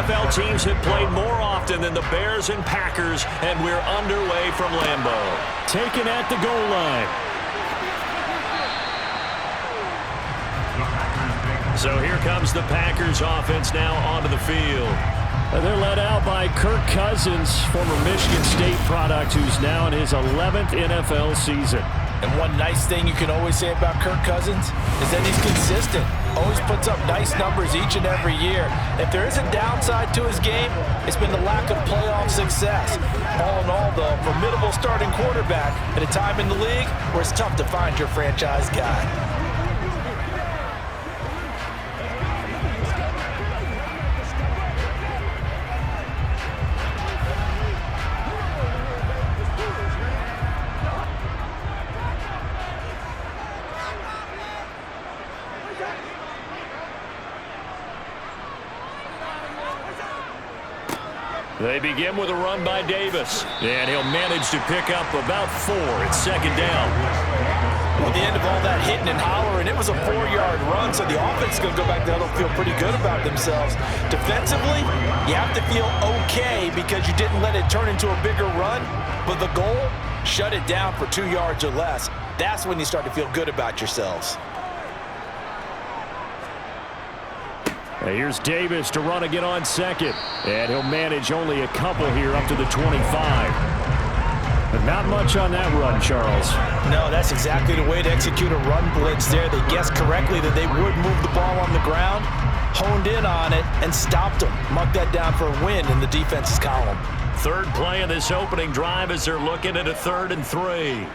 NFL teams have played more often than the Bears and Packers, and we're underway from Lambeau. Taken at the goal line. So here comes the Packers offense now onto the field. They're led out by Kirk Cousins, former Michigan State product, who's now in his 11th NFL season. And one nice thing you can always say about Kirk Cousins is that he's consistent. Always puts up nice numbers each and every year. If there is a downside to his game, it's been the lack of playoff success. All in all, though, formidable starting quarterback at a time in the league where it's tough to find your franchise guy. They begin with a run by Davis, and he'll manage to pick up about 4. It's second down. At the end of all that hitting and hollering, it was a 4-yard run, so the offense is going to go back there and feel pretty good about themselves. Defensively, you have to feel okay because you didn't let it turn into a bigger run, but the goal, shut it down for 2 yards or less. That's when you start to feel good about yourselves. Here's Davis to run again on second. And he'll manage only a couple here up to the 25. But not much on that run, Charles. No, that's exactly the way to execute a run blitz there. They guessed correctly that they would move the ball on the ground, honed in on it, and stopped them. Mark that down for a win in the defense's column. Third play of this opening drive as they're looking at a 3rd and 3.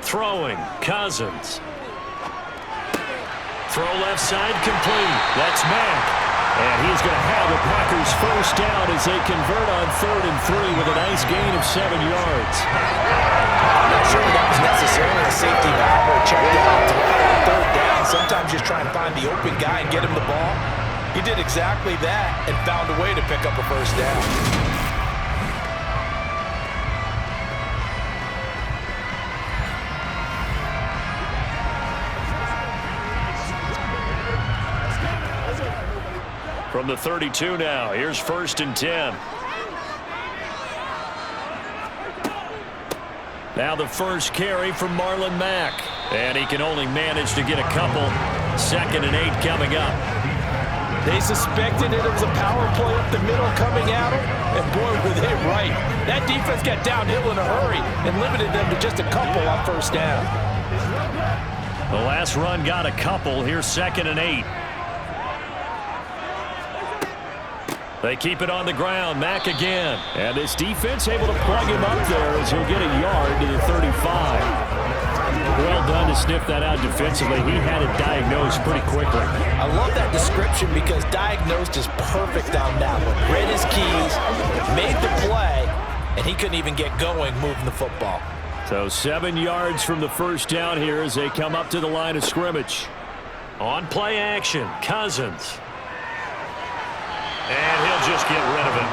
Throwing, Cousins. Throw left side complete. That's Mack. And he's going to have the Packers first down as they convert on 3rd and 3 with a nice gain of 7 yards. I'm not sure that was necessarily a safety valve or a check down throw on 3rd down. Sometimes just try and find the open guy and get him the ball. He did exactly that and found a way to pick up a first down. From the 32 now, here's 1st and 10. Now the first carry from Marlon Mack. And he can only manage to get a couple. 2nd and 8 coming up. They suspected it was a power play up the middle coming at them, and boy, were they right. That defense got downhill in a hurry and limited them to just a couple on 1st down. The last run got a couple. Here's 2nd and 8. They keep it on the ground. Mack again. And this defense able to plug him up there as he'll get a yard to the 35. Well done to sniff that out defensively. He had it diagnosed pretty quickly. I love that description because diagnosed is perfect on that one. Read his keys, made the play, and he couldn't even get going moving the football. So 7 yards from the first down here as they come up to the line of scrimmage. On play action, Cousins. And he'll just get rid of it.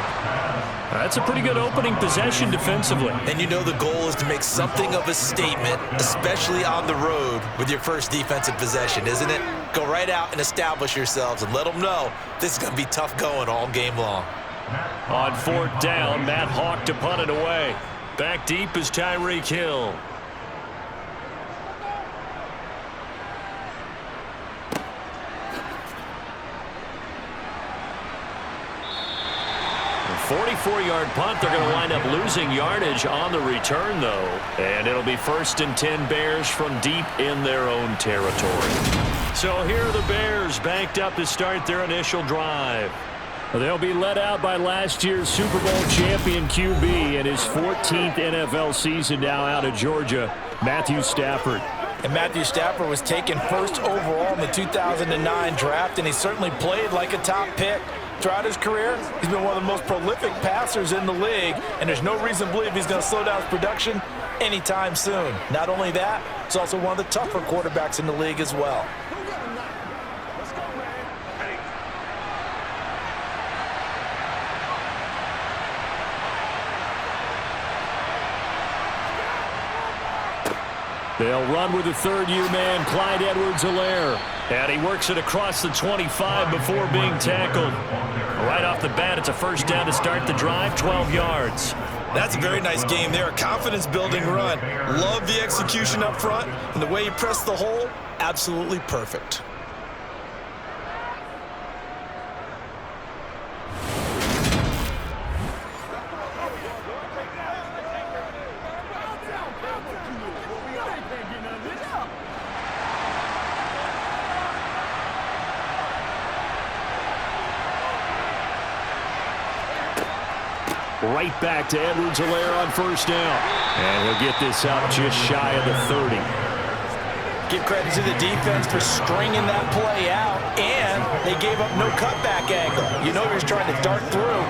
That's a pretty good opening possession defensively. And you know the goal is to make something of a statement, especially on the road with your first defensive possession, isn't it? Go right out and establish yourselves and let them know this is going to be tough going all game long. On 4th down, Matt Hawk to punt it away. Back deep is Tyreek Hill. A 44-yard punt. They're going to wind up losing yardage on the return, though. And it'll be 1st and 10 Bears from deep in their own territory. So here are the Bears banked up to start their initial drive. They'll be led out by last year's Super Bowl champion QB in his 14th NFL season now out of Georgia, Matthew Stafford. And Matthew Stafford was taken 1st overall in the 2009 draft, and he certainly played like a top pick. Throughout his career, he's been one of the most prolific passers in the league, and there's no reason to believe he's going to slow down his production anytime soon. Not only that, he's also one of the tougher quarterbacks in the league as well. They'll run with the 3rd-year man, Clyde Edwards-Helaire. And he works it across the 25 before being tackled. Right off the bat, it's a first down to start the drive, 12 yards. That's a very nice game there, a confidence-building run. Love the execution up front, and the way he pressed the hole, absolutely perfect. Right back to Edwards-Helaire on first down. And he'll get this up just shy of the 30. Give credit to the defense for stringing that play out, and they gave up no cutback angle. You know he was trying to dart through.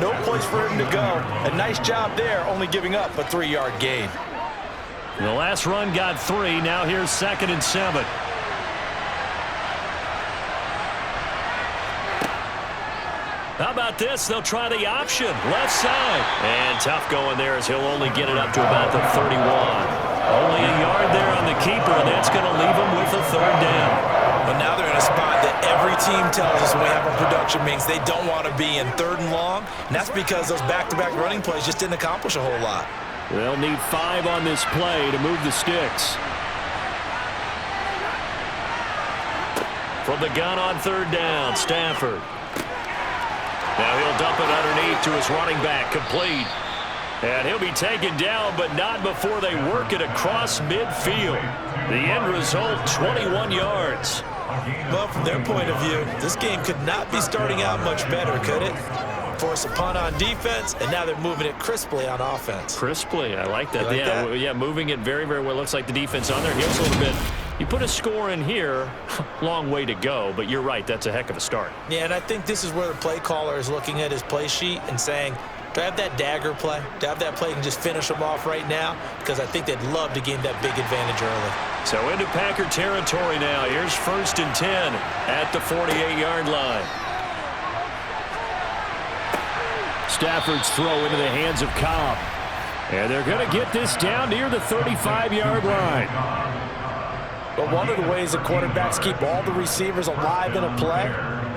No place for him to go. A nice job there, only giving up a 3-yard gain. The last run got 3. Now here's 2nd and 7. How about this? They'll try the option. Left side. And tough going there as he'll only get it up to about the 31. Only a yard there on the keeper, and that's going to leave him with a 3rd down. But now they're in a spot that every team tells us when we have our production means they don't want to be in 3rd and long, and that's because those back-to-back running plays just didn't accomplish a whole lot. They'll need 5 on this play to move the sticks. From the gun on 3rd down, Stafford. Now he'll dump it underneath to his running back, complete. And he'll be taken down, but not before they work it across midfield. The end result, 21 yards. Well, from their point of view, this game could not be starting out much better, could it? Force a punt on defense, and now they're moving it crisply on offense. Crisply, I like that. Like that? Yeah, moving it very, very well. Looks like the defense on their heels a little bit. You put a score in here, long way to go, but you're right, that's a heck of a start. Yeah, and I think this is where the play caller is looking at his play sheet and saying, do I have that dagger play? Do I have that play and just finish them off right now? Because I think they'd love to gain that big advantage early. So into Packer territory now. Here's 1st and 10 at the 48-yard line. Stafford's throw into the hands of Cobb. And they're going to get this down near the 35-yard line. But one of the ways the quarterbacks keep all the receivers alive in a play,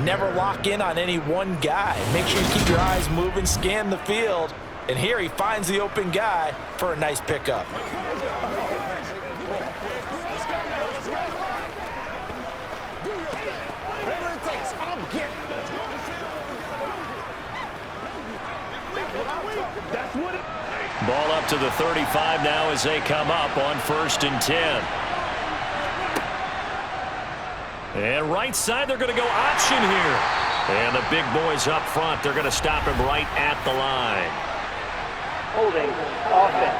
never lock in on any one guy. Make sure you keep your eyes moving, scan the field. And here he finds the open guy for a nice pickup. Ball up to the 35 now as they come up on 1st and 10. And right side, they're going to go option here. And the big boys up front, they're going to stop him right at the line. Holding offense.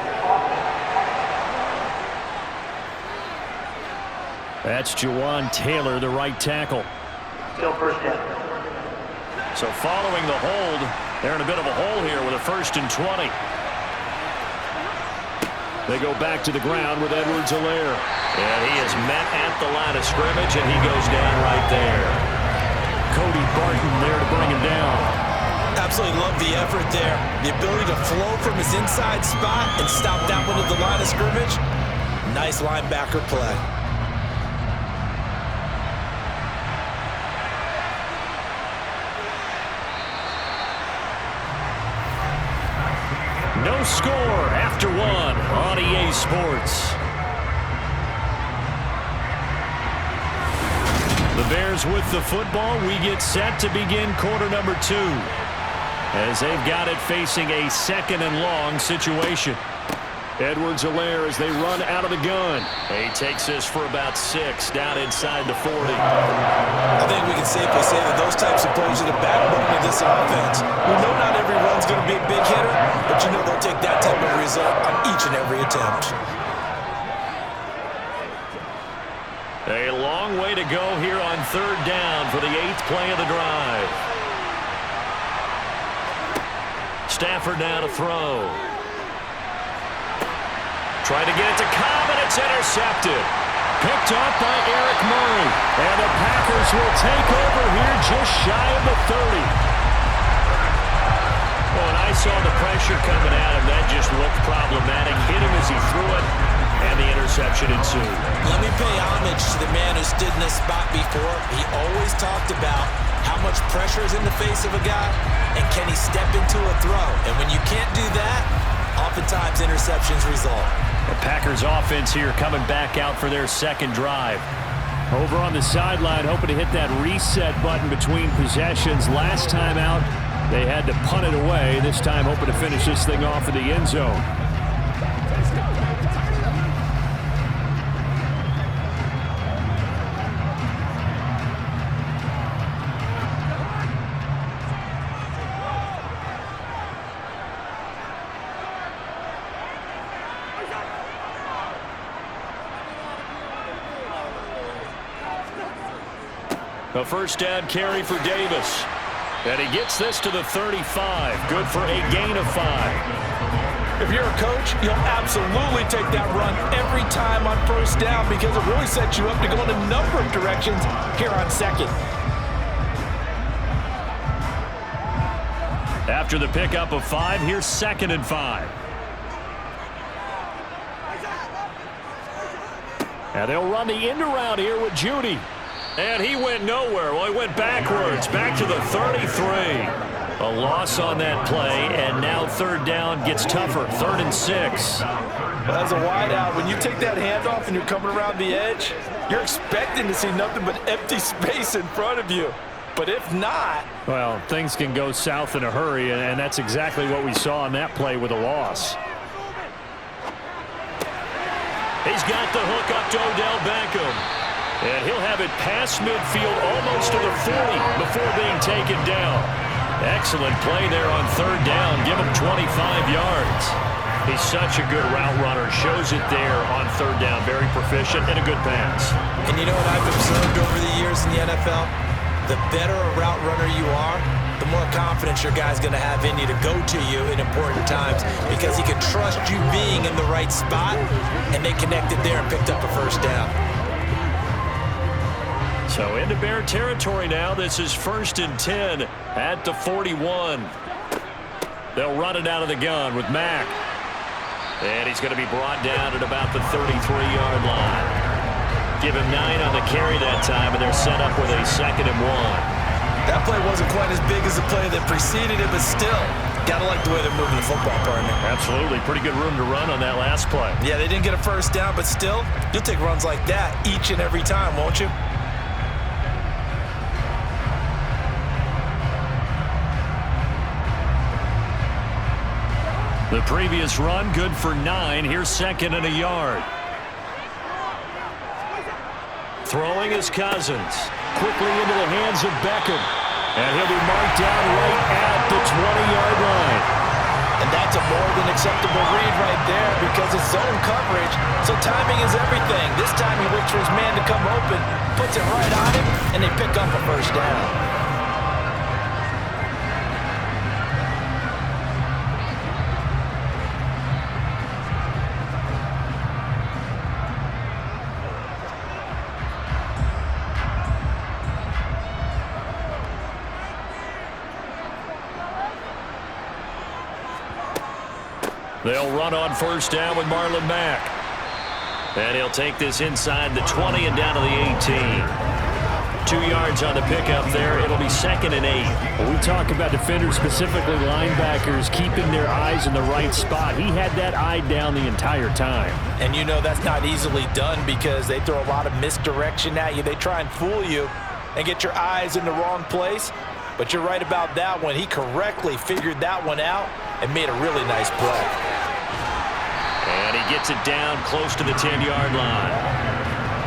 That's Jawan Taylor, the right tackle. Still 1st down. So following the hold, they're in a bit of a hole here with a 1st and 20. They go back to the ground with Edwards-Helaire. And he is met at the line of scrimmage, and he goes down right there. Cody Barton there to bring him down. Absolutely love the effort there. The ability to flow from his inside spot and stop that one at the line of scrimmage. Nice linebacker play. No score after 1 on EA Sports. The Bears with the football. We get set to begin quarter number 2 as they've got it facing a 2nd and long situation. Edwards-Helaire as they run out of the gun. He takes this for about 6 down inside the 40. I think we can safely say that those types of plays are the backbone of this offense. We know not every run's going to be a big hitter, but you know they'll take that type of result on each and every attempt. A long way to go here on 3rd down for the 8th play of the drive. Stafford now to throw. Trying to get it to Cobb, and it's intercepted. Picked up by Eric Murray. And the Packers will take over here just shy of the 30. Well, when I saw the pressure coming at him, that just looked problematic. Hit him as he threw it. And the interception ensued. Let me pay homage to the man who stood in this spot before. He always talked about how much pressure is in the face of a guy, and can he step into a throw? And when you can't do that, oftentimes interceptions result. The Packers offense here coming back out for their second drive. Over on the sideline, hoping to hit that reset button between possessions. Last time out, they had to punt it away. This time, hoping to finish this thing off in the end zone. A first down carry for Davis. And he gets this to the 35. Good for a gain of 5. If you're a coach, you'll absolutely take that run every time on first down because it really sets you up to go in a number of directions here on second. After the pickup of 5, here's 2nd and 5. And they'll run the end around here with Judy. And he went nowhere. Well, he went backwards, back to the 33. A loss on that play, and now third down gets tougher. 3rd and 6. As a wideout, when you take that handoff and you're coming around the edge, you're expecting to see nothing but empty space in front of you. But if not... Well, things can go south in a hurry, and that's exactly what we saw on that play with a loss. He's got the hook up to Odell Beckham. And he'll have it past midfield almost to the 40 before being taken down. Excellent play there on third down. Give him 25 yards. He's such a good route runner. Shows it there on third down. Very proficient and a good pass. And you know what I've observed over the years in the NFL? The better a route runner you are, the more confidence your guy's going to have in you to go to you in important times because he can trust you being in the right spot, and they connected there and picked up a first down. So into Bear territory now. This is 1st and 10 at the 41. They'll run it out of the gun with Mack. And he's going to be brought down at about the 33-yard line. Give him 9 on the carry that time, and they're set up with a 2nd and 1. That play wasn't quite as big as the play that preceded it, but still, gotta like the way they're moving the football, partner. Absolutely. Pretty good room to run on that last play. Yeah, they didn't get a first down, but still, you'll take runs like that each and every time, won't you? The previous run, good for 9. Here's 2nd and a yard. Throwing is Cousins. Quickly into the hands of Beckham. And he'll be marked down right at the 20-yard line. And that's a more than acceptable read right there because it's zone coverage, so timing is everything. This time he waits for his man to come open, puts it right on him, and they pick up a first down. They'll run on first down with Marlon Mack. And he'll take this inside the 20 and down to the 18. 2 yards on the pickup there. It'll be 2nd and 8. When we talk about defenders, specifically linebackers, keeping their eyes in the right spot. He had that eye down the entire time. And you know that's not easily done because they throw a lot of misdirection at you. They try and fool you and get your eyes in the wrong place. But you're right about that one. He correctly figured that one out and made a really nice play. And he gets it down close to the 10-yard line.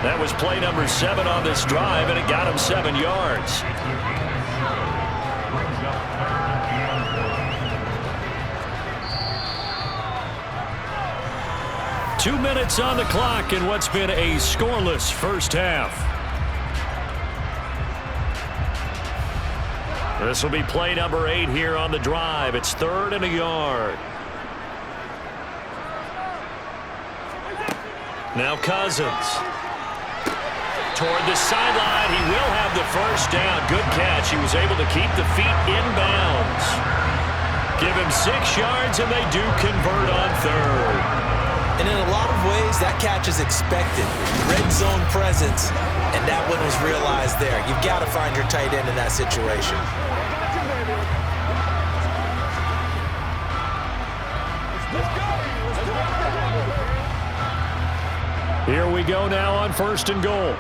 That was play number 7 on this drive, and it got him 7 yards. Two minutes on the clock in what's been a scoreless first half. This will be play number 8 here on the drive. It's 3rd and a yard. Now Cousins. Toward the sideline. He will have the first down. Good catch. He was able to keep the feet in bounds. Give him 6 yards, and they do convert on 3rd. And in a lot of ways, that catch is expected. Red zone presence, and that one was realized there. You've got to find your tight end in that situation. Here we go now on 1st and goal.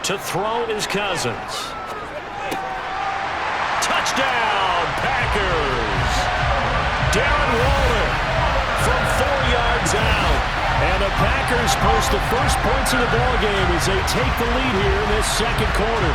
To throw is Cousins. Touchdown, Packers! Darren Waller from 4 yards out. And the Packers post the first points of the ballgame as they take the lead here in this second quarter.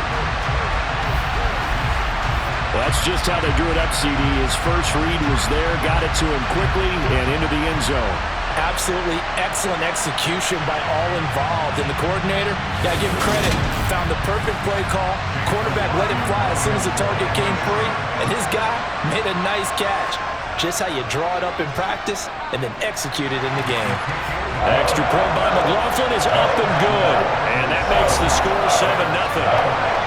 Well, that's just how they drew it up, CD. His first read was there, got it to him quickly, and into the end zone. Absolutely excellent execution by all involved. And the coordinator, got to give him credit, found the perfect play call. Quarterback let it fly as soon as the target came free, and his guy made a nice catch. Just how you draw it up in practice and then execute it in the game. Extra point by McLaughlin is up and good. And that makes the score 7-0.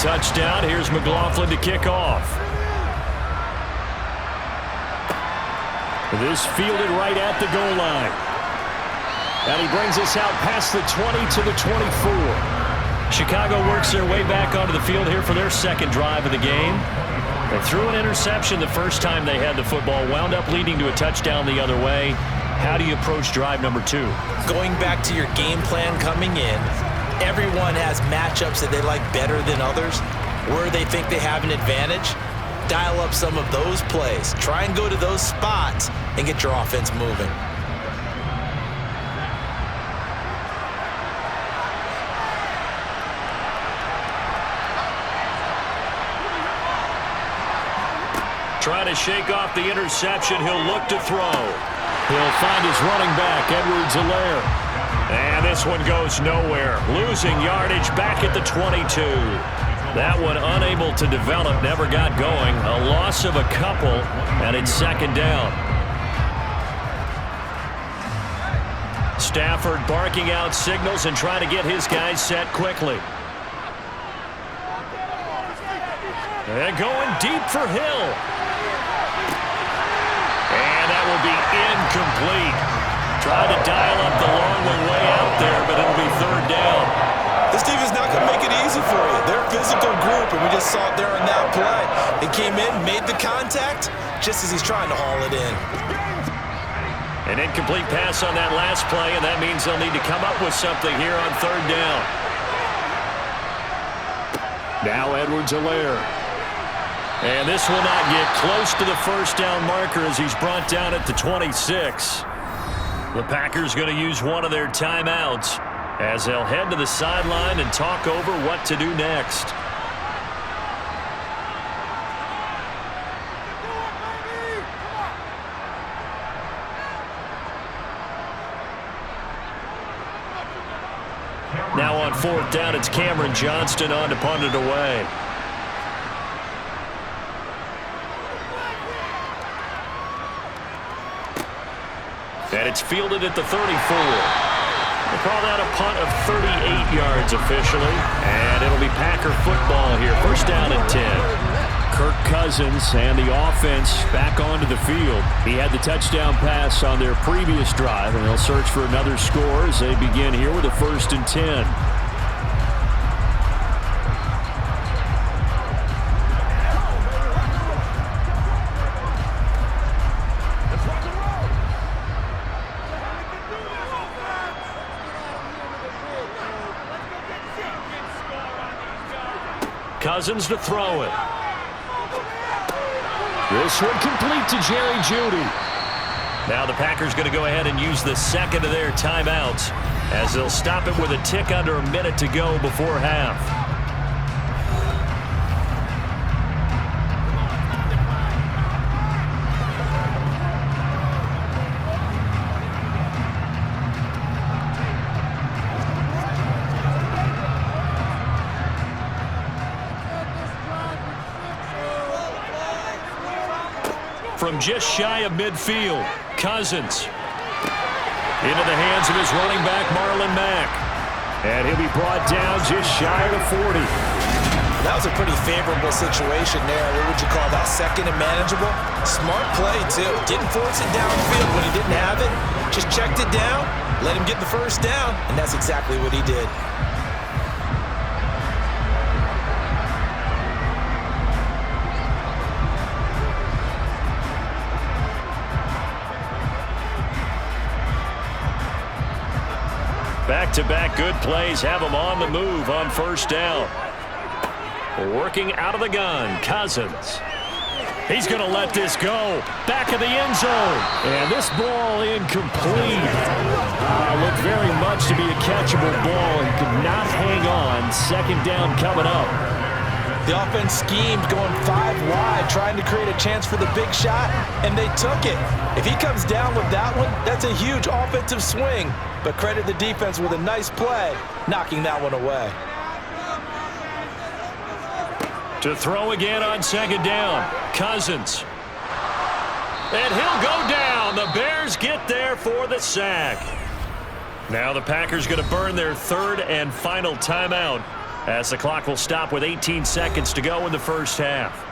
Touchdown. Here's McLaughlin to kick off. This fielded right at the goal line. And he brings us out past the 20 to the 24. Chicago works their way back onto the field here for their second drive of the game. They threw an interception the first time they had the football, wound up leading to a touchdown the other way. How do you approach drive number 2? Going back to your game plan coming in, everyone has matchups that they like better than others, where they think they have an advantage. Dial up some of those plays. Try and go to those spots and get your offense moving. Trying to shake off the interception. He'll look to throw. He'll find his running back, Edwards-Helaire. And this one goes nowhere. Losing yardage back at the 22. That one unable to develop, never got going. A loss of a couple, and it's second down. Stafford barking out signals and trying to get his guys set quickly. And going deep for Hill. And that will be incomplete. Tried to dial up the long one way out there, but it'll be third down. This defense not going to make it easy for you. They're a physical group, and we just saw it there on that play. It came in, made the contact, just as he's trying to haul it in. An incomplete pass on that last play, and that means they'll need to come up with something here on third down. Now Edwards-Helaire. And this will not get close to the first down marker as he's brought down at the 26. The Packers going to use one of their timeouts as they'll head to the sideline and talk over what to do next. Now on fourth down, it's Cameron Johnston on to punt it away. And it's fielded at the 34. We'll call that a punt of 38 yards officially. And it'll be Packer football here. First down and 10. Kirk Cousins and the offense back onto the field. He had the touchdown pass on their previous drive, and they'll search for another score as they begin here with a 1st and 10. Cousins to throw it. This one complete to Jerry Jeudy. Now the Packers going to go ahead and use the second of their timeouts as they'll stop it with a tick under a minute to go before half. from just shy of midfield. Cousins into the hands of his running back, Marlon Mack. And he'll be brought down just shy of the 40. That was a pretty favorable situation there. What would you call that? Second and manageable? Smart play, too. Didn't force it downfield when he didn't have it. Just checked it down, let him get the first down, and that's exactly what he did. Back-to-back good plays have him on the move on first down. Working out of the gun, Cousins. He's going to let this go. Back of the end zone. And this ball incomplete. Looked very much to be a catchable ball and could not hang on. Second down coming up. The offense schemed going 5 wide, trying to create a chance for the big shot, and they took it. If he comes down with that one, that's a huge offensive swing. But credit the defense with a nice play, knocking that one away. To throw again on second down, Cousins. And he'll go down. The Bears get there for the sack. Now the Packers going to burn their third and final timeout as the clock will stop with 18 seconds to go in the first half.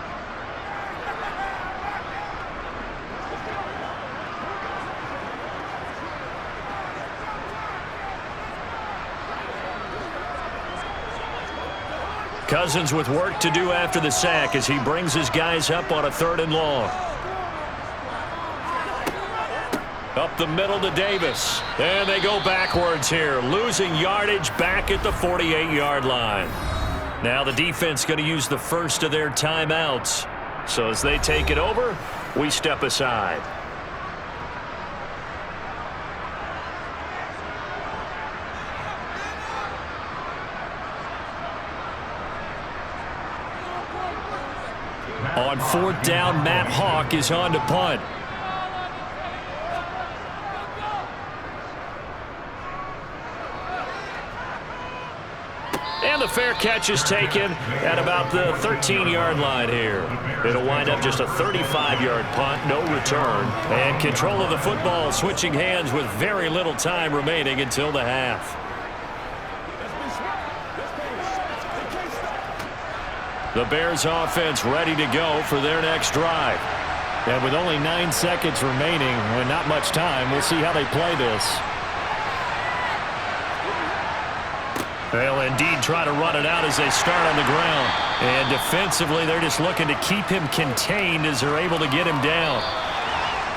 Cousins with work to do after the sack as he brings his guys up on a 3rd and long. Up the middle to Davis. And they go backwards here, losing yardage back at the 48-yard line. Now the defense going to use the first of their timeouts. So as they take it over, we step aside. On 4th down, Matt Hawk is on to punt. And the fair catch is taken at about the 13-yard line here. It'll wind up just a 35-yard punt, no return. And control of the football switching hands with very little time remaining until the half. The Bears offense ready to go for their next drive. And with only 9 seconds remaining and not much time, we'll see how they play this. They'll indeed try to run it out as they start on the ground. And defensively, they're just looking to keep him contained as they're able to get him down.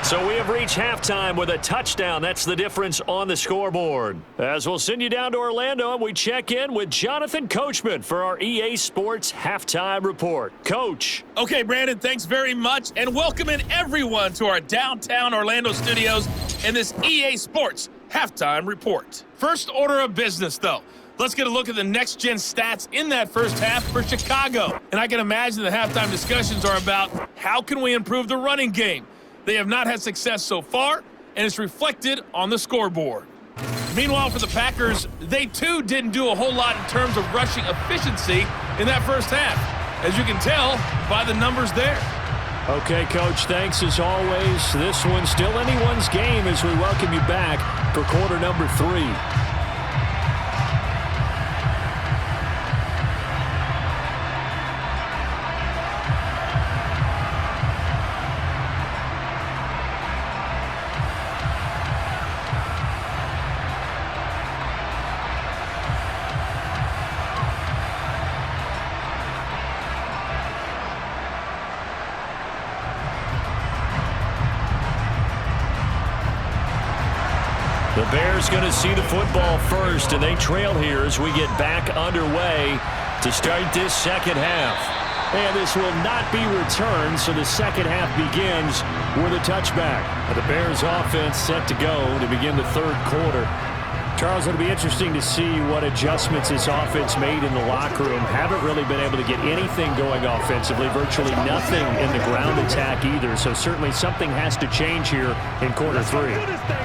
So we have reached halftime with a touchdown. That's the difference on the scoreboard. As we'll send you down to Orlando, and we check in with Jonathan Coachman for our EA Sports Halftime Report. Coach. Okay, Brandon, thanks very much. And welcome in everyone to our downtown Orlando studios and this EA Sports Halftime Report. First order of business, though. Let's get a look at the next-gen stats in that first half for Chicago. And I can imagine the halftime discussions are about how can we improve the running game. They have not had success so far, and it's reflected on the scoreboard. Meanwhile, for the Packers, they too didn't do a whole lot in terms of rushing efficiency in that first half, as you can tell by the numbers there. Okay, Coach, thanks as always. This one's still anyone's game as we welcome you back for quarter number 3. The Bears going to see the football first, and they trail here as we get back underway to start this second half. And this will not be returned, so the second half begins with a touchback. The Bears offense set to go to begin the third quarter. Charles, it'll be interesting to see what adjustments this offense made in the locker room. Haven't really been able to get anything going offensively, virtually nothing in the ground attack either. So certainly something has to change here in quarter 3.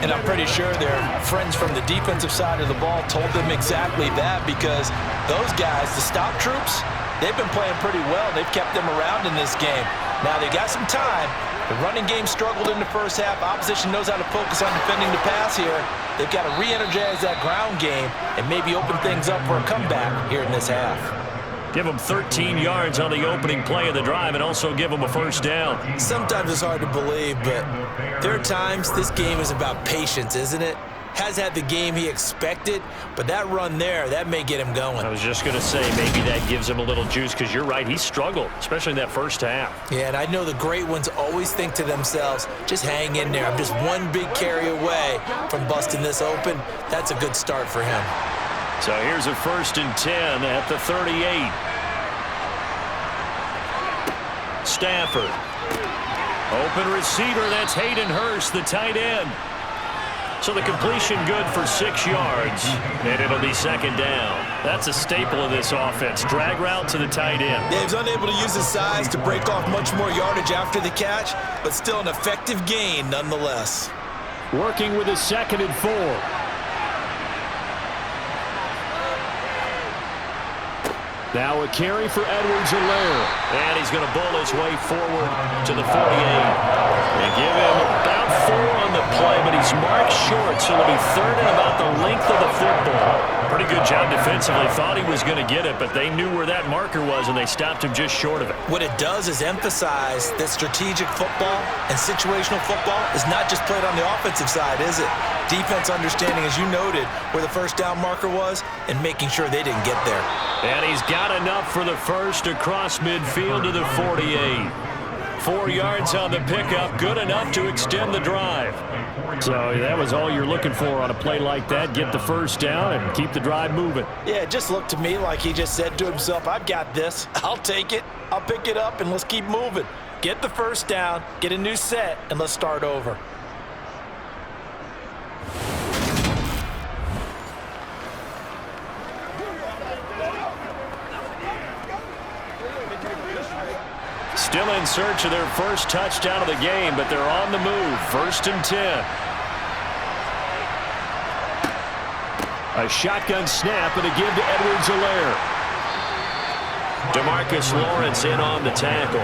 And I'm pretty sure their friends from the defensive side of the ball told them exactly that, because those guys, the stop troops, they've been playing pretty well. They've kept them around in this game. Now they got some time, The running game struggled in the first half. Opposition knows how to focus on defending the pass here. They've got to re-energize that ground game and maybe open things up for a comeback here in this half. Give them 13 yards on the opening play of the drive and also give them a first down. Sometimes it's hard to believe, but there are times this game is about patience, isn't it? Has had the game he expected, but that run there, that may get him going. I was just going to say, maybe that gives him a little juice because you're right, he struggled, especially in that first half. Yeah, and I know the great ones always think to themselves, just hang in there. I'm just one big carry away from busting this open. That's a good start for him. So here's a 1st and 10 at the 38. Stafford. Open receiver, that's Hayden Hurst, the tight end. So the completion good for 6 yards, and it'll be 2nd down. That's a staple of this offense. Drag route to the tight end. Yeah, he's unable to use his size to break off much more yardage after the catch, but still an effective gain nonetheless. Working with a 2nd and 4. Now a carry for Edwards-Helaire. And he's going to bull his way forward to the 48. They give him about 4 on the play, but he's marked short, so it'll be 3rd and about the length of the football. Pretty good job defensively. Thought he was going to get it, but they knew where that marker was, and they stopped him just short of it. What it does is emphasize that strategic football and situational football is not just played on the offensive side, is it? Defense understanding, as you noted, where the first down marker was and making sure they didn't get there. And he's got enough for the first across midfield to the 48. 4 yards on the pickup, good enough to extend the drive. So that was all you're looking for on a play like that. Get the first down and keep the drive moving. Yeah, it just looked to me like he just said to himself, I've got this. I'll take it. I'll pick it up, and let's keep moving. Get the first down, get a new set, and let's start over. Still in search of their first touchdown of the game, but they're on the move. 1st and 10. A shotgun snap and a give to Edwards-Helaire. DeMarcus Lawrence in on the tackle.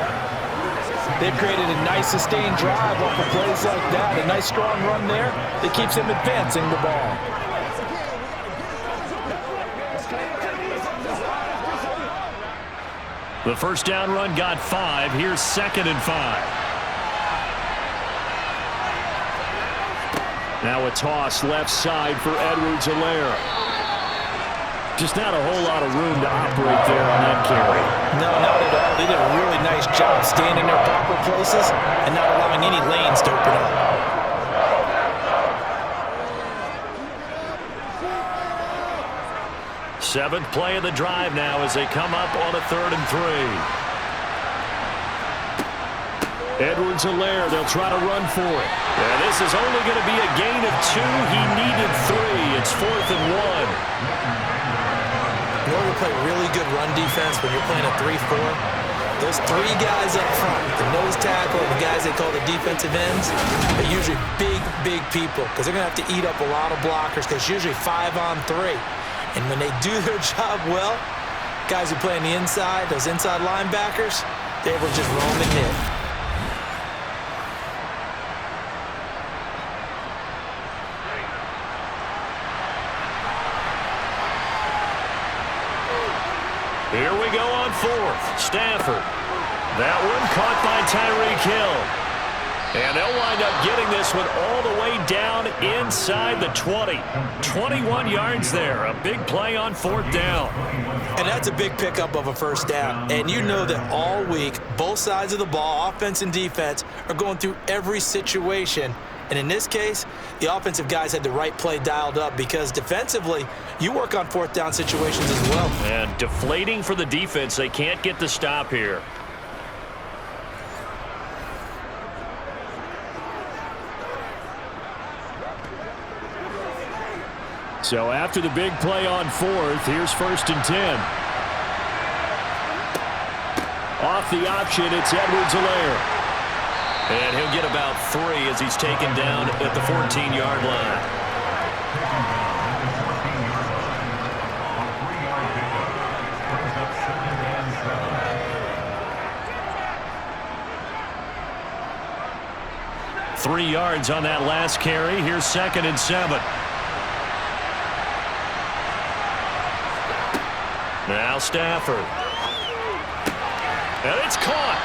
They've created a nice sustained drive off of plays like that. A nice strong run there that keeps them advancing the ball. The first down run got 5. Here's 2nd and 5. Now a toss left side for Edwards-Helaire. Just not a whole lot of room to operate there on that carry. No, not at all. They did a really nice job staying in their proper places and not allowing any lanes to open up. Seventh play of the drive now as they come up on a 3rd and 3. Edwards-Helaire, they'll try to run for it. Yeah, this is only going to be a gain of 2. He needed 3. It's 4th and 1. In order to play really good run defense when you're playing a 3-4, those 3 guys up front, the nose tackle, the guys they call the defensive ends, they're usually big people because they're going to have to eat up a lot of blockers because it's usually 5 on 3. And when they do their job well, guys who play on the inside, those inside linebackers, they will just roam and hit. Here we go on 4th. Stafford. That one caught by Tyreek Hill. And they'll wind up getting this one all the way down inside the 20. 21 yards there. A big play on 4th down. And that's a big pickup of a first down. And you know that all week, both sides of the ball, offense and defense, are going through every situation. And in this case, the offensive guys had the right play dialed up because defensively, you work on 4th down situations as well. And deflating for the defense. They can't get the stop here. So after the big play on 4th, here's 1st and 10. Off the option, it's Edwards-Helaire. And he'll get about 3 as he's taken down at the 14-yard line. 3 yards on that last carry. Here's 2nd and 7. Now Stafford. And it's caught.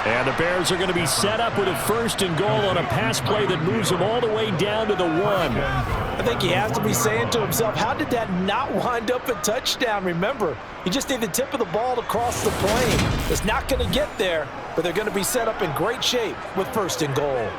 And the Bears are going to be set up with a 1st and goal on a pass play that moves them all the way down to the 1. I think he has to be saying to himself, how did that not wind up a touchdown? Remember, you just need the tip of the ball to cross the plane. It's not going to get there, but they're going to be set up in great shape with 1st and goal.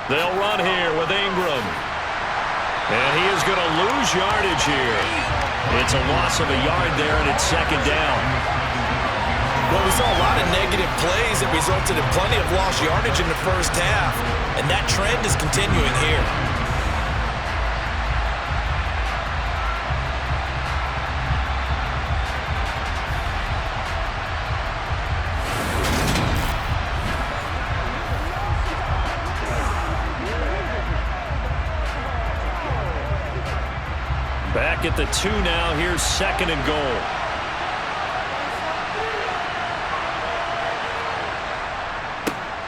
They'll run here with Ingram. And he is going to lose yardage here. It's a loss of a yard there, and it's 2nd down. Well, we saw a lot of negative plays that resulted in plenty of lost yardage in the first half, and that trend is continuing here. Back at the 2 now. Here's 2nd and goal.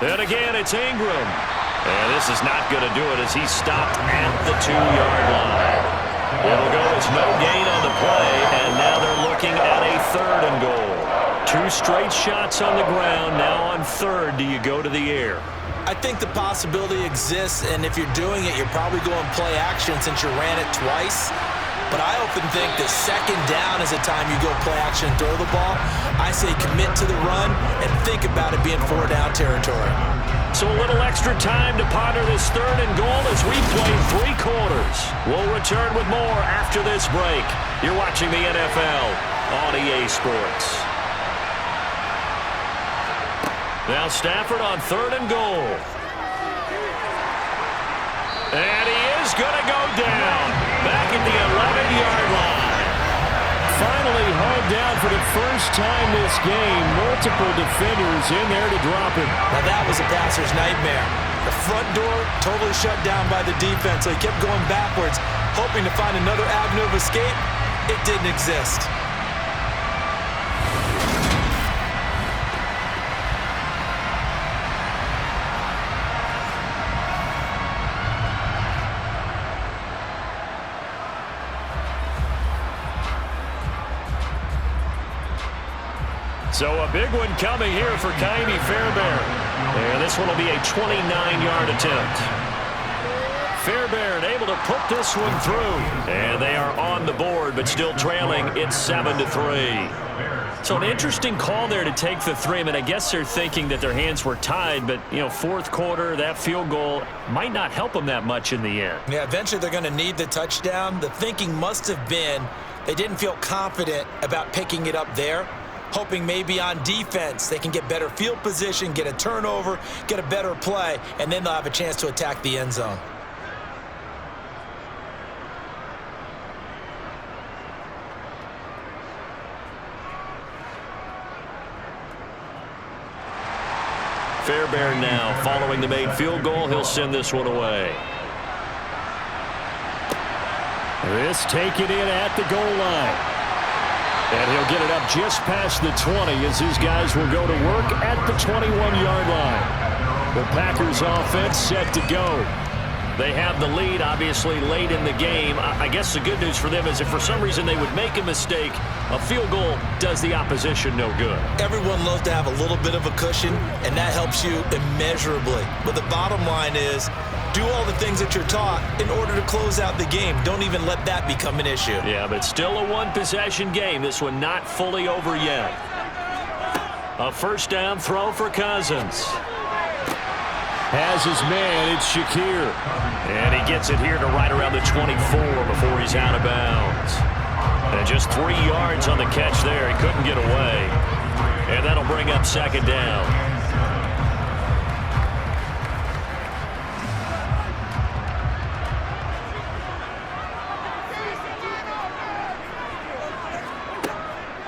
And again, it's Ingram. And this is not going to do it as he's stopped at the 2-yard line. It'll go as no gain on the play, and now they're looking at a 3rd and goal. 2 straight shots on the ground. Now on 3rd, do you go to the air? I think the possibility exists, and if you're doing it, you're probably going play action since you ran it twice. But I often think that 2nd down is the time you go play action and throw the ball. I say commit to the run and think about it being 4-down territory. So a little extra time to ponder this 3rd and goal as we play 3 quarters. We'll return with more after this break. You're watching the NFL on EA Sports. Now Stafford on 3rd and goal. And he is going to go down back at the 11-yard line. Finally hauled down for the first time this game. Multiple defenders in there to drop him. Now that was a passer's nightmare. The front door totally shut down by the defense, so he kept going backwards, hoping to find another avenue of escape. It didn't exist. So a big one coming here for Kaimi Fairbairn. And this one will be a 29-yard attempt. Fairbairn able to put this one through. And they are on the board, but still trailing. It's 7-3. So an interesting call there to take the 3. I mean, I guess they're thinking that their hands were tied, but, you know, 4th quarter, that field goal might not help them that much in the end. Yeah, eventually they're going to need the touchdown. The thinking must have been they didn't feel confident about picking it up there, hoping maybe on defense they can get better field position, get a turnover, get a better play, and then they'll have a chance to attack the end zone. Fairbairn now following the made field goal. He'll send this one away. This taken in at the goal line. And he'll get it up just past the 20 as his guys will go to work at the 21-yard line. The Packers offense set to go. They have the lead, obviously, late in the game. I guess the good news for them is if for some reason they would make a mistake, a field goal does the opposition no good. Everyone loves to have a little bit of a cushion, and that helps you immeasurably. But the bottom line is, do all the things that you're taught in order to close out the game. Don't even let that become an issue. Yeah, but still a one-possession game. This one not fully over yet. A 1st down throw for Cousins. Has his man, it's Shakir. And he gets it here to right around the 24 before he's out of bounds. And just 3 yards on the catch there. He couldn't get away. And that'll bring up 2nd down.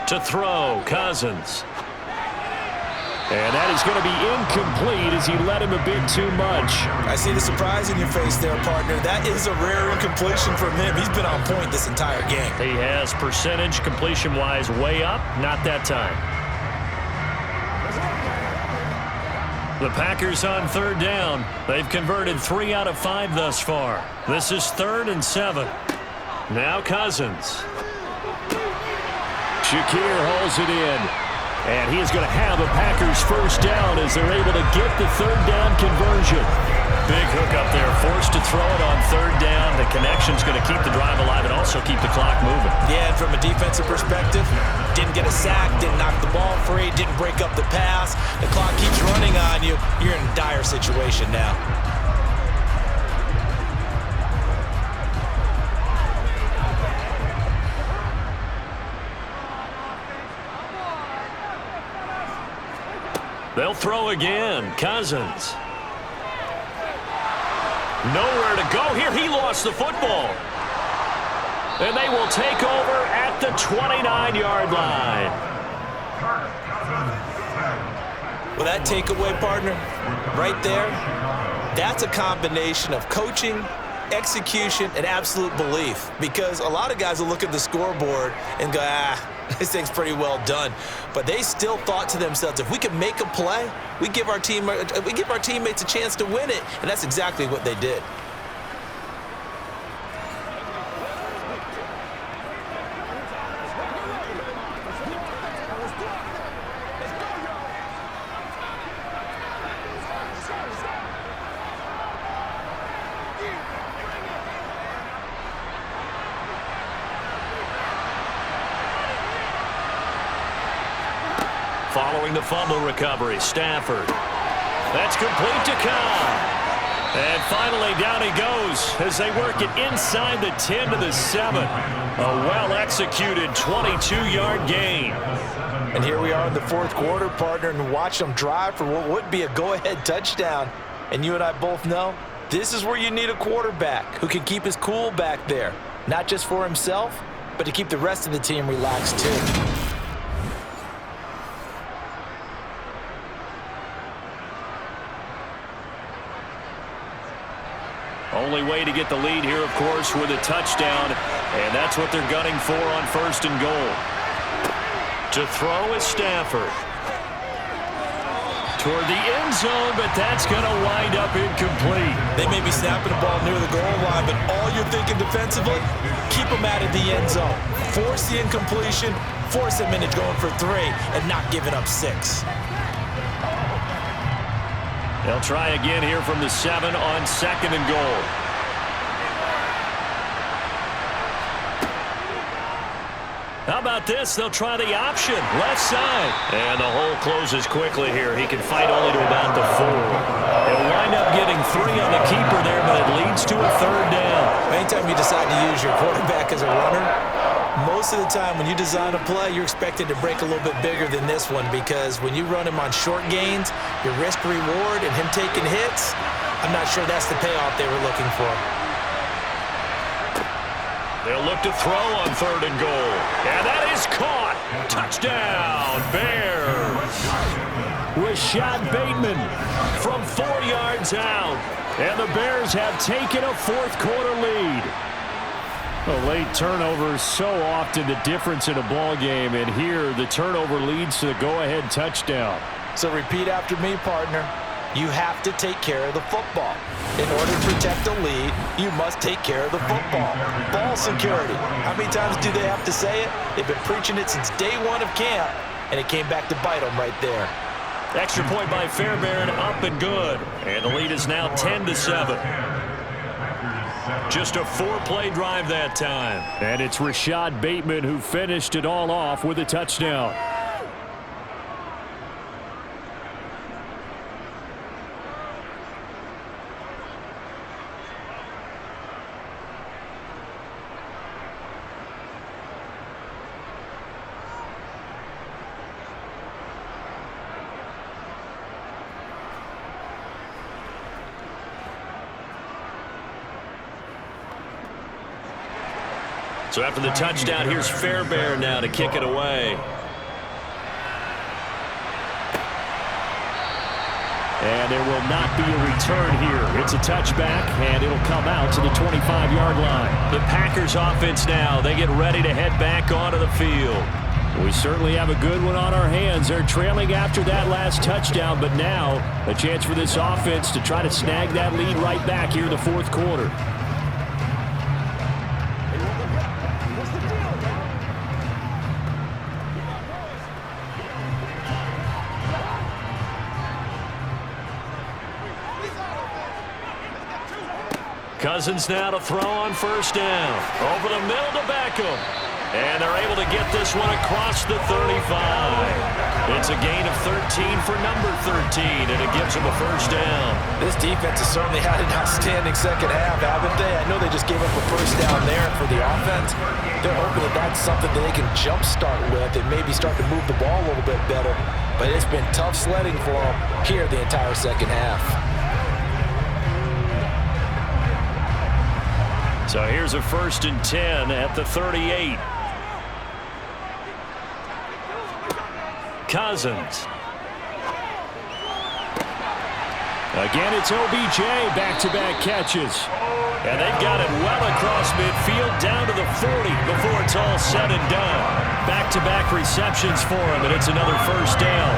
To throw, Cousins. And that is going to be incomplete as he led him a bit too much. I see the surprise in your face there, partner. That is a rare incompletion from him. He's been on point this entire game. He has percentage completion-wise way up, not that time. The Packers on third down. They've converted 3 out of 5 thus far. This is 3rd and 7. Now Cousins. Shakir holds it in. And he is going to have a Packers first down as they're able to get the third down conversion. Big hook up there, forced to throw it on third down. The connection's going to keep the drive alive and also keep the clock moving. Yeah, and from a defensive perspective, didn't get a sack, didn't knock the ball free, didn't break up the pass. The clock keeps running on you. You're in a dire situation now. They'll throw again. Cousins. Nowhere to go here. He lost the football. And they will take over at the 29-yard line. Well, that takeaway, partner, right there, that's a combination of coaching, execution, and absolute belief. Because a lot of guys will look at the scoreboard and go, this thing's pretty well done. But they still thought to themselves, if we can make a play, we give our teammates a chance to win it. And that's exactly what they did. Following the fumble recovery, Stafford. That's complete to Cobb. And finally, down he goes as they work it inside the 10 to the 7. A well-executed 22-yard gain. And here we are in the fourth quarter, partner, and watch them drive for what would be a go-ahead touchdown. And you and I both know this is where you need a quarterback who can keep his cool back there, not just for himself, but to keep the rest of the team relaxed too. Only way to get the lead here, of course, with a touchdown. And that's what they're gunning for on 1st and goal. To throw is Stafford. Toward the end zone, but that's going to wind up incomplete. They may be snapping the ball near the goal line, but all you're thinking defensively, keep them out of the end zone. Force the incompletion, force them into going for 3, and not giving up 6. They'll try again here from the 7 on 2nd and goal. How about this? They'll try the option, left side. And the hole closes quickly here. He can fight only to about the 4. He'll wind up getting 3 on the keeper there, but it leads to a 3rd down. Anytime you decide to use your quarterback as a runner, most of the time when you design a play, you're expected to break a little bit bigger than this one, because when you run him on short gains, your risk-reward and him taking hits, I'm not sure that's the payoff they were looking for. They'll look to throw on 3rd and goal. And that is caught. Touchdown, Bears. Rashad Bateman from 4 yards out. And the Bears have taken a fourth-quarter lead. A late turnover is so often the difference in a ball game, and here the turnover leads to the go-ahead touchdown. So repeat after me, partner. You have to take care of the football. In order to protect the lead, you must take care of the football. Ball security. How many times do they have to say it? They've been preaching it since day 1 of camp, and it came back to bite them right there. Extra point by Fairbairn, up and good. And the lead is now 10 to 7. Just a 4-play drive that time. And it's Rashad Bateman who finished it all off with a touchdown. So after the touchdown, here's Fairbairn now to kick it away. And there will not be a return here. It's a touchback, and it'll come out to the 25-yard line. The Packers offense now, they get ready to head back onto the field. We certainly have a good one on our hands. They're trailing after that last touchdown, but now a chance for this offense to try to snag that lead right back here in the fourth quarter. Cousins now to throw on first down. Over the middle to Beckham. And they're able to get this one across the 35. It's a gain of 13 for number 13, and it gives them a first down. This defense has certainly had an outstanding second half, haven't they? I know they just gave up a first down there for the offense. They're hoping that that's something that they can jumpstart with and maybe start to move the ball a little bit better. But it's been tough sledding for them here the entire second half. So here's a 1st and 10 at the 38. Cousins. Again, it's OBJ, back-to-back catches. And they've got it well across midfield, down to the 40 before it's all said and done. Back-to-back receptions for him, and it's another first down.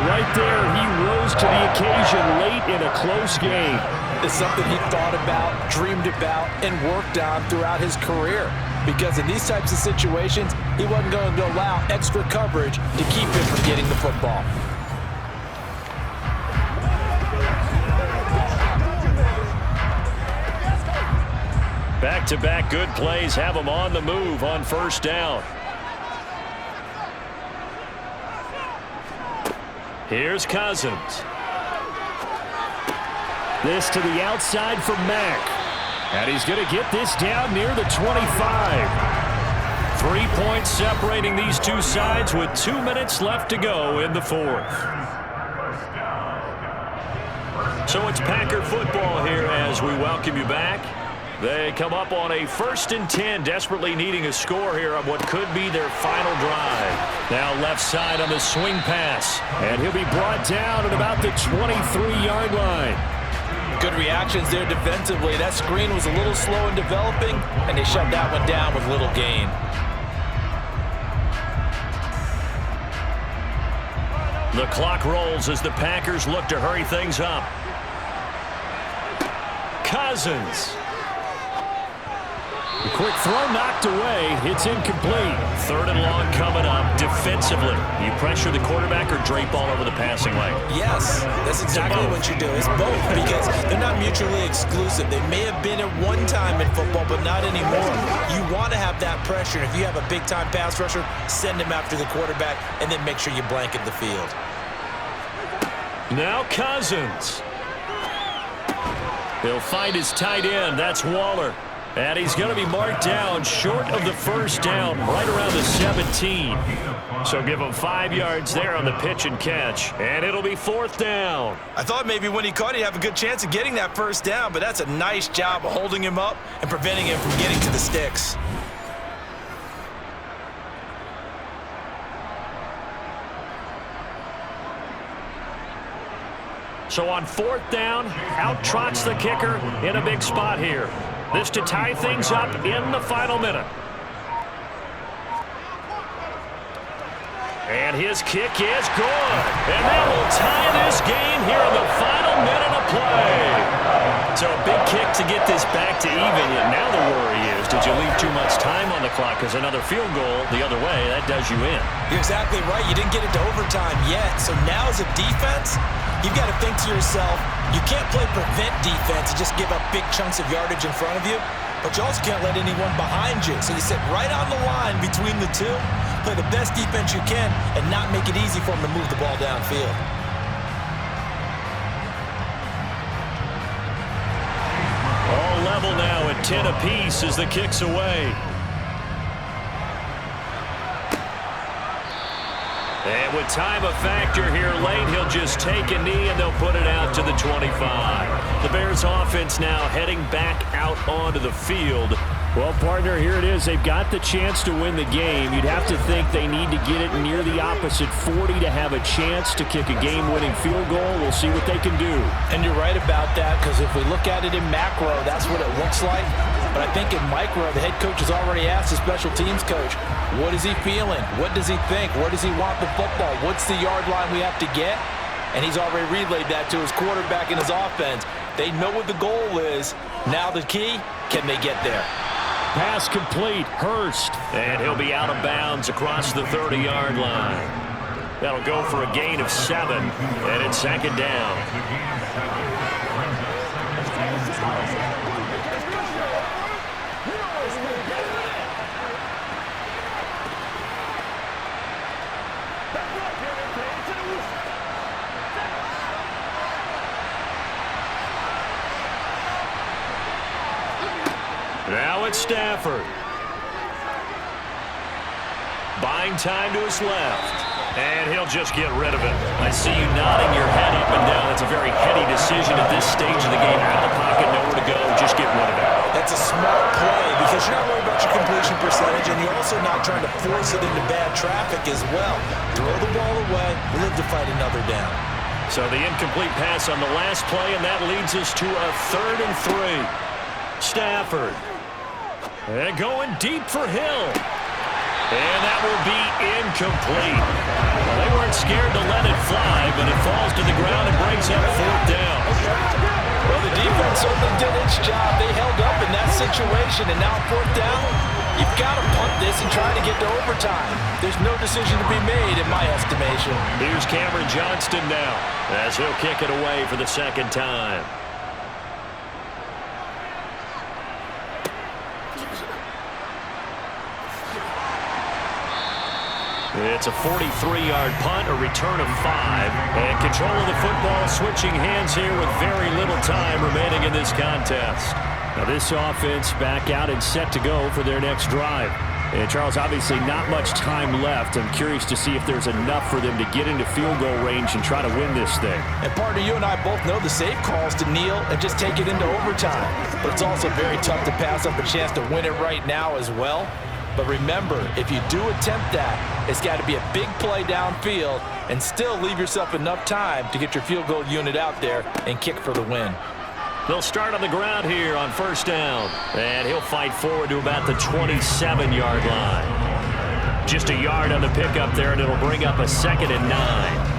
Right there, he rose to the occasion late in a close game. It's something he thought about, dreamed about, and worked on throughout his career. Because in these types of situations, he wasn't going to allow extra coverage to keep him from getting the football. Back-to-back good plays have them on the move on first down. Here's Cousins. This to the outside for Mack. And he's going to get this down near the 25. 3 points separating these two sides with 2 minutes left to go in the fourth. So it's Packer football here as we welcome you back. They come up on a 1st and 10, desperately needing a score here on what could be their final drive. Now left side on the swing pass. And he'll be brought down at about the 23-yard line. Good reactions there defensively. That screen was a little slow in developing, and they shut that one down with little gain. The clock rolls as the Packers look to hurry things up. Cousins. The quick throw knocked away. It's incomplete. 3rd and long coming up. Defensively, you pressure the quarterback or drape all over the passing lane? Yes, that's exactly what you do. It's both because they're not mutually exclusive. They may have been at one time in football, but not anymore. You want to have that pressure. If you have a big-time pass rusher, send him after the quarterback and then make sure you blanket the field. Now Cousins. He'll find his tight end. That's Waller. And he's going to be marked down short of the first down, right around the 17. So give him 5 yards there on the pitch and catch. And it'll be 4th down. I thought maybe when he caught it, he'd have a good chance of getting that first down, but that's a nice job of holding him up and preventing him from getting to the sticks. So on 4th down, out trots the kicker in a big spot here. This to tie things up in the final minute. And his kick is good. And that will tie this game here in the final minute of play. So a big kick to get this back to even. And now the worry is, did you leave too much time on the clock? Because another field goal the other way, that does you in. You're exactly right. You didn't get it to overtime yet. So now as a defense, you've got to think to yourself, you can't play prevent defense and just give up big chunks of yardage in front of you, but you also can't let anyone behind you. So you sit right on the line between the two, play the best defense you can, and not make it easy for them to move the ball downfield. All level now at 10 apiece as the kick's away. And with time a factor here late, he'll just take a knee and they'll put it out to the 25. The Bears offense now heading back out onto the field. Well, partner, here it is. They've got the chance to win the game. You'd have to think they need to get it near the opposite 40 to have a chance to kick a game-winning field goal. We'll see what they can do. And you're right about that, because if we look at it in macro, that's what it looks like. But I think in micro, the head coach has already asked the special teams coach, what is he feeling? What does he think? Where does he want the football? What's the yard line we have to get? And he's already relayed that to his quarterback and his offense. They know what the goal is. Now the key, can they get there? Pass complete. Hurst. And he'll be out of bounds across the 30-yard line. That'll go for a gain of 7, and it's second down. Now it's Stafford. Buying time to his left. And he'll just get rid of it. I see you nodding your head up and down. That's a very heady decision at this stage of the game. Out of the pocket, nowhere to go. Just get rid of it. That's a smart play because you're not worried about your completion percentage, and you're also not trying to force it into bad traffic as well. Throw the ball away, live to fight another down. So the incomplete pass on the last play, and that leads us to a 3rd and 3. Stafford. And going deep for Hill. And that will be incomplete. Well, they weren't scared to let it fly, but it falls to the ground and brings up 4th down. Well, the defense certainly did its job. They held up in that situation, and now 4th down, you've got to punt this and try to get to overtime. There's no decision to be made, in my estimation. Here's Cameron Johnston now, as he'll kick it away for the 2nd time. It's a 43-yard punt, a return of 5. And control of the football, switching hands here with very little time remaining in this contest. Now this offense back out and set to go for their next drive. And Charles, obviously not much time left. I'm curious to see if there's enough for them to get into field goal range and try to win this thing. And partner, you and I both know the safe calls to kneel and just take it into overtime. But it's also very tough to pass up a chance to win it right now as well. But remember, if you do attempt that, it's got to be a big play downfield and still leave yourself enough time to get your field goal unit out there and kick for the win. They'll start on the ground here on 1st down. And he'll fight forward to about the 27-yard line. Just a yard on the pickup there, and it'll bring up a 2nd and 9.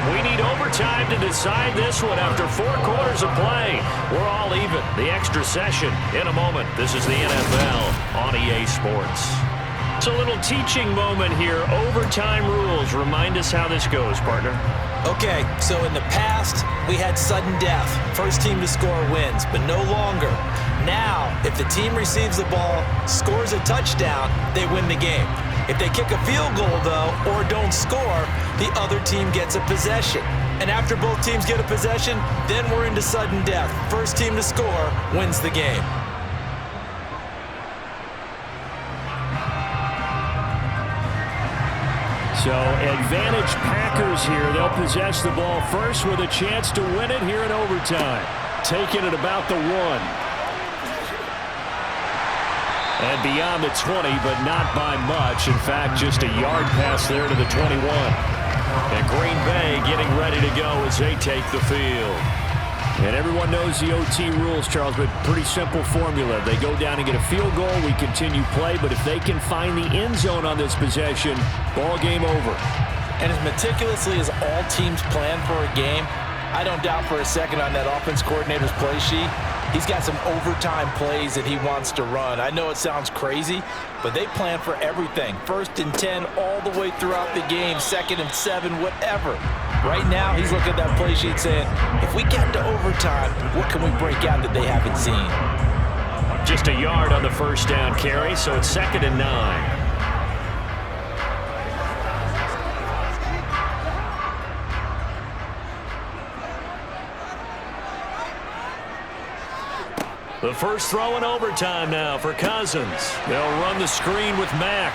We need overtime to decide this one after 4 quarters of play. We're all even. The extra session in a moment. This is the NFL on EA Sports. It's a little teaching moment here. Overtime rules. Remind us how this goes, partner. Okay, so in the past, we had sudden death. First team to score wins, but no longer. Now, if the team receives the ball, scores a touchdown, they win the game. If they kick a field goal, though, or don't score, the other team gets a possession. And after both teams get a possession, then we're into sudden death. First team to score wins the game. So advantage Packers here. They'll possess the ball first with a chance to win it here in overtime. Taking it about the 1. And beyond the 20, but not by much. In fact, just a yard pass there to the 21. And Green Bay getting ready to go as they take the field. And everyone knows the OT rules, Charles, but pretty simple formula. They go down and get a field goal, we continue play, but if they can find the end zone on this possession, ball game over. And as meticulously as all teams plan for a game, I don't doubt for a second on that offense coordinator's play sheet, he's got some overtime plays that he wants to run. I know it sounds crazy, but they plan for everything. 1st and 10 all the way throughout the game, 2nd and 7, whatever. Right now, he's looking at that play sheet saying, if we get to overtime, what can we break out that they haven't seen? Just a yard on the 1st down carry, so it's 2nd and 9. The first throw in overtime now for Cousins. They'll run the screen with Mack.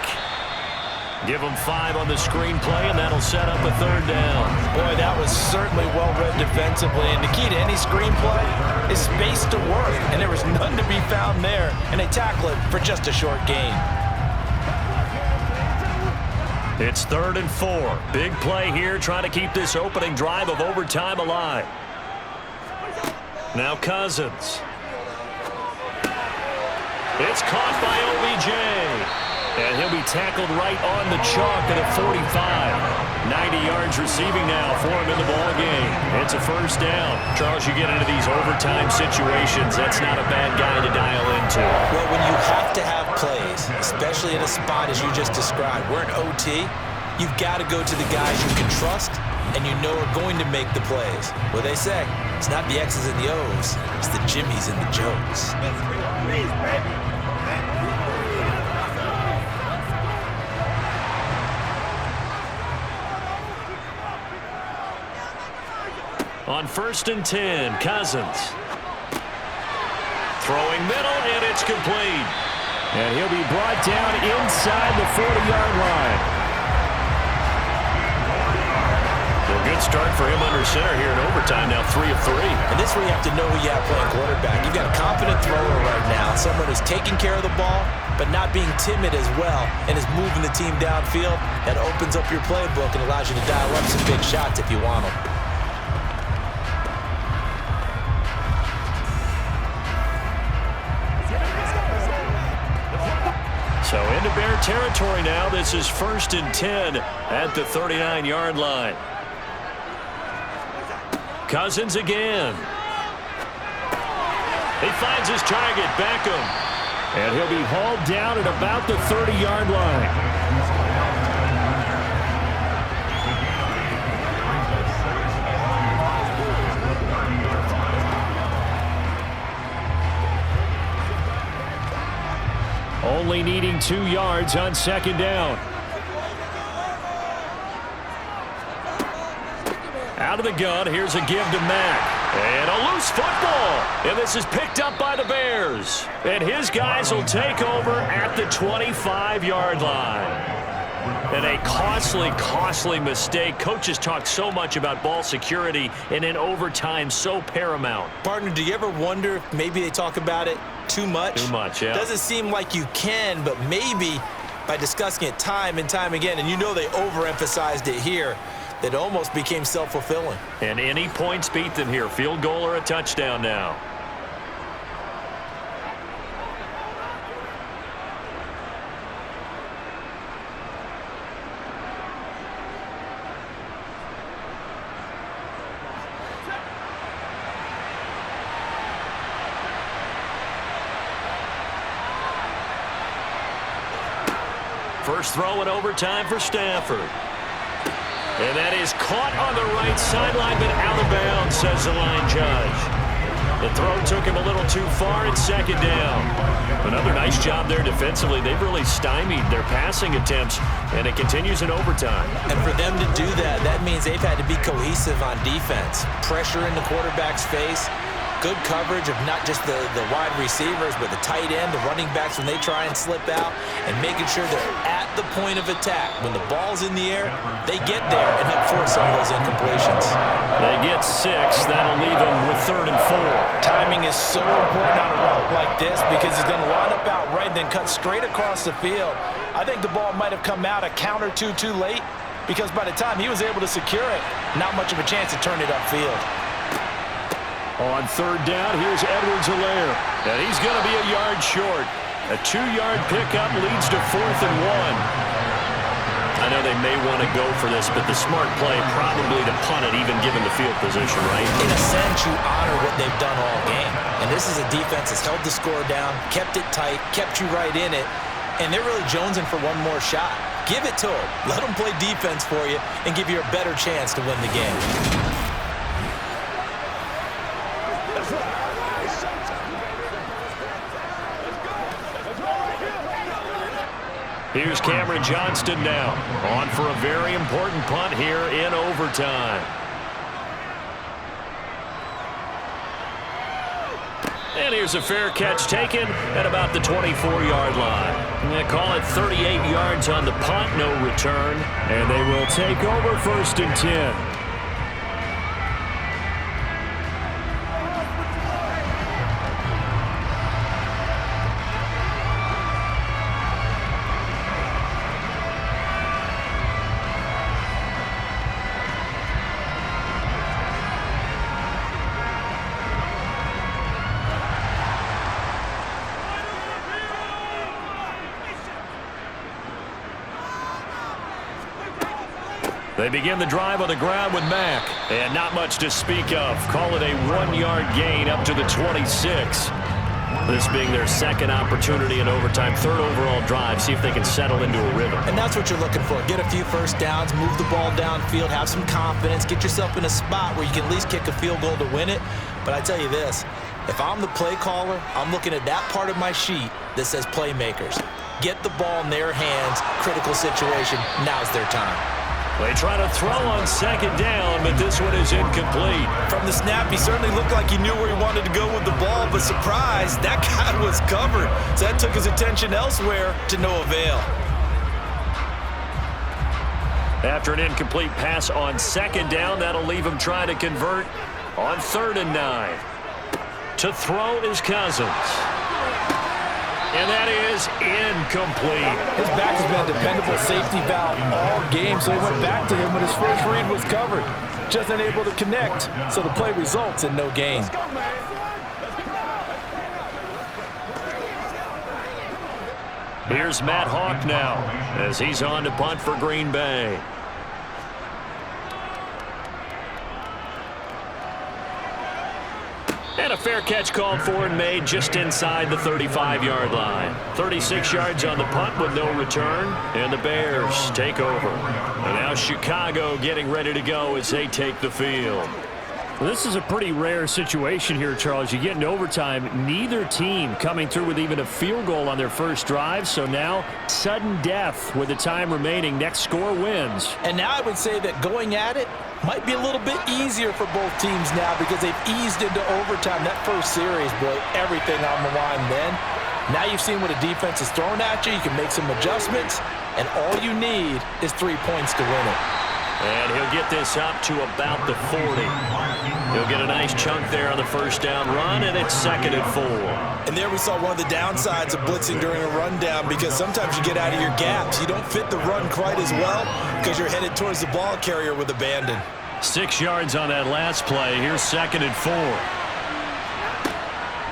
Give them 5 on the screen play, and that'll set up a 3rd down. Boy, that was certainly well read defensively. And the key to any screen play is space to work. And there was none to be found there. And they tackle it for just a short gain. It's 3rd and 4. Big play here, trying to keep this opening drive of overtime alive. Now Cousins. It's caught by OBJ. And he'll be tackled right on the chalk at a 45. 90 yards receiving now for him in the ball game. It's a 1st down. Charles, you get into these overtime situations, that's not a bad guy to dial into. Well, when you have to have plays, especially in a spot as you just described, we're in OT, you've got to go to the guys you can trust and you know are going to make the plays. Well, they say, it's not the X's and the O's, it's the Jimmies and the Joes. On 1st and 10, Cousins. Throwing middle, and it's complete. And he'll be brought down inside the 40-yard line. Well, good start for him under center here in overtime, now 3 of 3. And this is where you have to know who you have playing quarterback. You've got a confident thrower right now, someone who's taking care of the ball, but not being timid as well, and is moving the team downfield. That opens up your playbook and allows you to dial up some big shots if you want them. So into Bear territory now. This is 1st and 10 at the 39-yard line. Cousins again. He finds his target, Beckham. And he'll be hauled down at about the 30-yard line. Only needing 2 yards on 2nd down. Out of the gun, here's a give to Mack. And a loose football. And this is picked up by the Bears. And his guys will take over at the 25-yard line. And a costly mistake. Coaches talk so much about ball security, and in overtime, so paramount. Partner, do you ever wonder if maybe they talk about it too much? Too much, yeah. Doesn't seem like you can, but maybe by discussing it time and time again, and you know they overemphasized it here, that almost became self-fulfilling. And any points beat them here. Field goal or a touchdown now. First throw in overtime for Stafford. And that is caught on the right sideline, but out of bounds, says the line judge. The throw took him a little too far. It's 2nd down. Another nice job there defensively. They've really stymied their passing attempts, and it continues in overtime. And for them to do that, that means they've had to be cohesive on defense. Pressure in the quarterback's face. Good coverage of not just the wide receivers, but the tight end, the running backs when they try and slip out, and making sure they're at the point of attack. When the ball's in the air, they get there and help force some of those incompletions. They get 6. That'll leave them with 3rd and 4. Timing is so important on a route like this because it's going to line up out right, then cut straight across the field. I think the ball might have come out a count or two too late because by the time he was able to secure it, not much of a chance to turn it upfield. On 3rd down, here's Edwards-Helaire. And he's going to be a yard short. A 2-yard pickup leads to 4th and 1. I know they may want to go for this, but the smart play probably to punt it, even given the field position, right? In a sense, you honor what they've done all game. And this is a defense that's held the score down, kept it tight, kept you right in it, and they're really jonesing for one more shot. Give it to them. Let them play defense for you and give you a better chance to win the game. Here's Cameron Johnston now, on for a very important punt here in overtime. And here's a fair catch taken at about the 24-yard line. They call it 38 yards on the punt, no return. And they will take over 1st and 10. They begin the drive on the ground with Mack. And not much to speak of. Call it a 1-yard gain up to the 26. This being their second opportunity in overtime, 3rd overall drive. See if they can settle into a rhythm. And that's what you're looking for. Get a few first downs, move the ball downfield, have some confidence, get yourself in a spot where you can at least kick a field goal to win it. But I tell you this, if I'm the play caller, I'm looking at that part of my sheet that says playmakers. Get the ball in their hands, critical situation, now's their time. They try to throw on 2nd down, but this one is incomplete. From the snap, he certainly looked like he knew where he wanted to go with the ball, but surprise, that guy was covered. So that took his attention elsewhere to no avail. After an incomplete pass on 2nd down, that'll leave him trying to convert on 3rd and 9. To throw is Cousins. And that is incomplete. His back has been a dependable safety valve all game, so he went back to him when his first read was covered. Just unable to connect, so the play results in no gain. Here's Matt Hawk now as he's on to punt for Green Bay. And a fair catch called for and made just inside the 35-yard line. 36 yards on the punt with no return, and the Bears take over. And now Chicago getting ready to go as they take the field. Well, this is a pretty rare situation here, Charles. You get into overtime, neither team coming through with even a field goal on their first drive. So now, sudden death with the time remaining. Next score wins. And now I would say that going at it might be a little bit easier for both teams now because they've eased into overtime. That first series, boy, everything on the line then. Now you've seen what a defense is thrown at you. You can make some adjustments, and all you need is 3 points to win it. And he'll get this up to about the 40. He'll get a nice chunk there on the first down run, and it's 2nd and 4. And there we saw one of the downsides of blitzing during a rundown because sometimes you get out of your gaps. You don't fit the run quite as well because you're headed towards the ball carrier with abandon. 6 yards on that last play. Here's 2nd and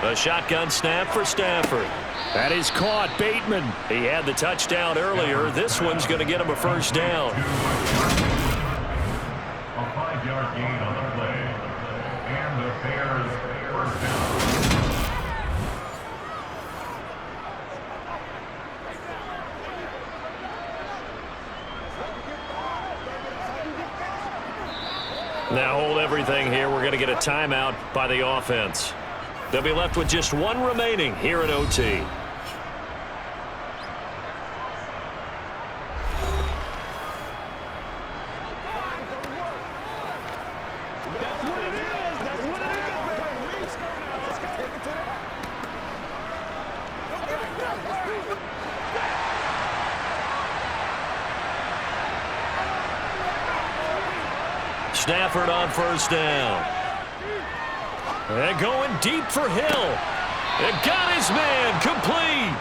4. A shotgun snap for Stafford. That is caught. Bateman. He had the touchdown earlier. This one's going to get him a first down. A 5-yard gain on the play. And the Bears first down. Now hold everything here. We're going to get a timeout by the offense. They'll be left with just one remaining here in OT. Stafford on first down. And going deep for Hill. And got his man complete.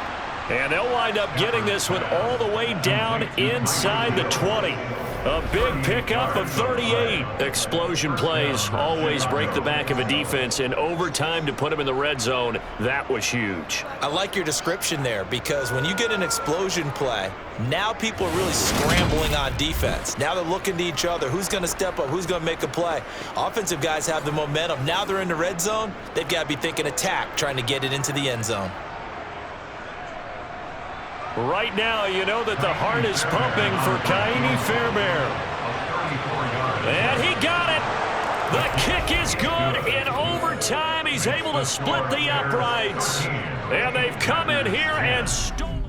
And they'll wind up getting this one all the way down inside the 20. A big pickup of 38. Explosion plays always break the back of a defense, and overtime to put them in the red zone, that was huge. I like your description there because when you get an explosion play, now people are really scrambling on defense. Now they're looking to each other. Who's going to step up? Who's going to make a play? Offensive guys have the momentum. Now they're in the red zone. They've got to be thinking attack, trying to get it into the end zone. Right now, you know that the heart is pumping for Kaini Fairbairn. And he got it. The kick is good. In overtime, he's able to split the uprights. And they've come in here and stolen.